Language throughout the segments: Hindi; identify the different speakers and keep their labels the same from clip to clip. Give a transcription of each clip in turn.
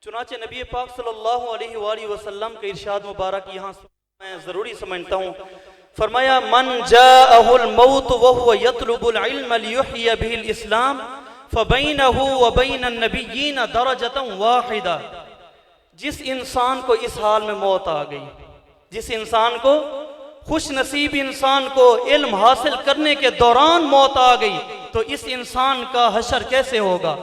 Speaker 1: चुनाचे नबी पाक सल्लल्लाहु अलैहि वसल्लम का इरशाद मुबारक यहाँ मैं ज़रूरी समझता हूँ। फरमाया, मन जाअहुल मौत व हुवा यतलुबुल इल्म लियुहय्या बिहिल इस्लाम फबैनहु व बैनन नबिय्यीन दरजतन वाहिदा। जिस इंसान को इस हाल में मौत आ गई, जिस इंसान को, खुश नसीब इंसान को इल्म हासिल करने के दौरान मौत आ गई, तो इस इंसान का हशर कैसे होगा।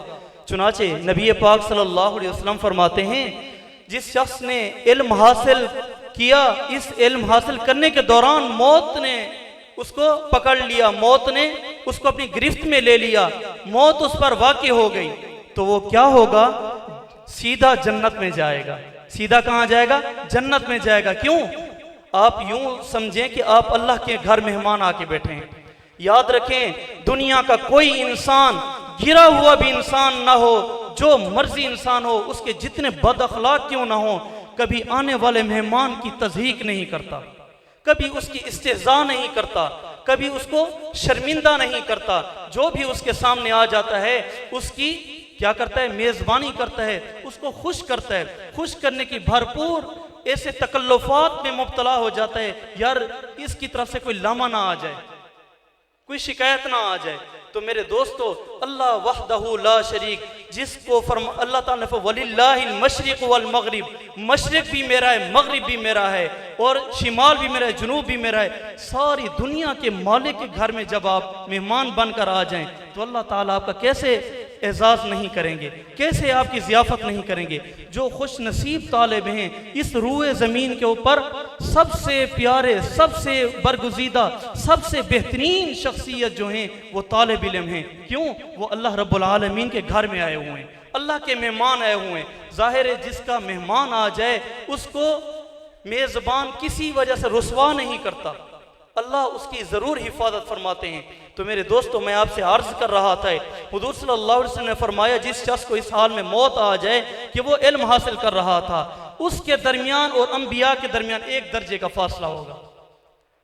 Speaker 1: चुनाचे नबी पाक सल्लल्लाहु अलैहि वसल्लम फरमाते हैं, जिस शख्स ने इल्म हासिल किया, इस इल्म हासिल करने के दौरान मौत ने उसको पकड़ लिया, मौत ने उसको अपनी गिरफ्त में ले लिया, मौत उस पर वाक़ई हो गई, तो वो क्या होगा, सीधा जन्नत में जाएगा। सीधा कहाँ जाएगा? जन्नत में जाएगा। क्यों? आप यूं समझें कि आप अल्लाह के घर मेहमान आके बैठे हैं। याद रखें, दुनिया का कोई इंसान, गिरा हुआ भी इंसान ना हो, जो मर्जी इंसान हो, उसके जितने बद अखलाक क्यों ना हो, कभी आने वाले मेहमान की तज़हीक नहीं करता, कभी उसकी इस्तेज़ा नहीं करता, कभी उसको शर्मिंदा नहीं करता। जो भी उसके सामने आ जाता है उसकी क्या करता है? मेज़बानी करता है, उसको खुश करता है। खुश करने की भरपूर ऐसे तकल्लुफ़ात में मुब्तला हो जाता है, यार इसकी तरफ से कोई लामा ना आ जाए, कोई शिकायत ना आ जाए। तो मेरे दोस्तों, अल्लाह वहदहू ला शरीक, जिसको अल्लाह ताला ने वलिल्लाहिल मशरिक़ वल मग़रिब, मशरिक़ भी मेरा है, मग़रिब भी मेरा है, और शिमाल भी मेरा है, जुनूब भी मेरा है। सारी दुनिया के मालिक के घर में जब आप मेहमान बनकर आ जाएं, तो अल्लाह ताला आपका कैसे एजाज़ नहीं करेंगे, कैसे आपकी ज़ियाफ़त नहीं करेंगे। जो खुश नसीब तालिब हैं, इस रूए ज़मीन के ऊपर सबसे प्यारे, सबसे बरगुज़ीदा, सबसे बेहतरीन शख्सियत जो हैं वो तालिब इल्म हैं। क्यों? वो अल्लाह रब्बुल आलमीन के घर में आए हुए हैं, अल्लाह के मेहमान आए हुए हैं। ज़ाहिर है, जिसका मेहमान आ जाए उसको मेज़बान किसी वजह से रुसवा नहीं करता, अल्लाह उसकी ज़रूर हिफाजत फरमाते हैं। तो मेरे दोस्तों, मैं आपसे अर्ज़ कर रहा था, हुज़ूर सल्लल्लाहु अलैहि वसल्लम ने फरमाया, जिस शख्स को इस हाल में मौत आ जाए कि वो इल्म हासिल कर रहा था, उसके दरमियान और अंबिया के दरमियान एक दर्जे का फासला होगा।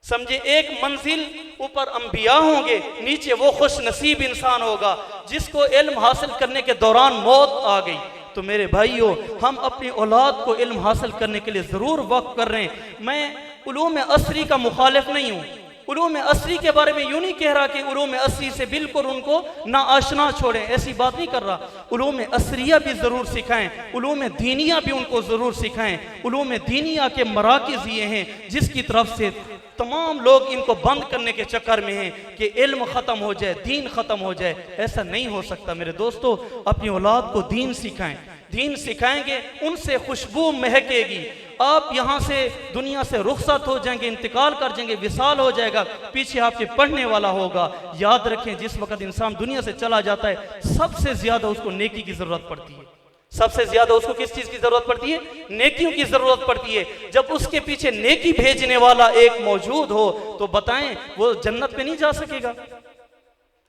Speaker 1: समझे, एक मंजिल ऊपर अंबिया होंगे, नीचे वो खुश नसीब इंसान होगा जिसको इल्म हासिल करने के दौरान मौत आ गई। तो मेरे भाइयों, हम अपनी औलाद को इल्म हासिल करने के लिए ज़रूर वक्त कर रहे हैं। मैं उलूम असरी का मुखालिफ नहीं हूँ, उलूम असरी के बारे में यूँ नहीं कह रहा कि उलूम असरी से बिल्कुल उनको ना आशना छोड़ें, ऐसी बात नहीं कर रहा। उलूम असरिया भी ज़रूर सिखाएं, उलूम दीनिया भी उनको ज़रूर सिखाएं। उलूम दीनिया के मराकिज़ ये हैं जिसकी तरफ से तमाम लोग इनको बंद करने के चक्कर में हैं कि इल्म ख़त्म हो जाए, दीन ख़त्म हो जाए। ऐसा नहीं हो सकता। मेरे दोस्तों, अपनी औलाद को दीन सिखाएं, दीन सिखाएंगे उनसे खुशबू महकेगी। आप यहाँ से दुनिया से रुखसत हो जाएंगे, इंतकाल कर जाएंगे, विसाल हो जाएगा, पीछे आपके पढ़ने वाला होगा। याद रखें, जिस वक्त इंसान दुनिया से चला जाता है, सबसे ज़्यादा उसको नेकी की ज़रूरत पड़ती है। सबसे ज़्यादा उसको किस चीज़ की ज़रूरत पड़ती है? नेकियों की ज़रूरत पड़ती है। जब उसके पीछे नेकी भेजने वाला एक मौजूद हो, तो बताएं वो जन्नत में नहीं जा सकेगा।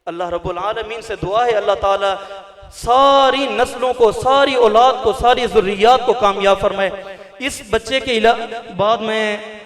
Speaker 1: अल्लाह रब्बुल आलमीन से दुआ है, अल्लाह ताला सारी नस्लों को, सारी औलाद को, सारी ज़ुर्रियात को कामयाब फरमाए। इस बच्चे के बाद मैं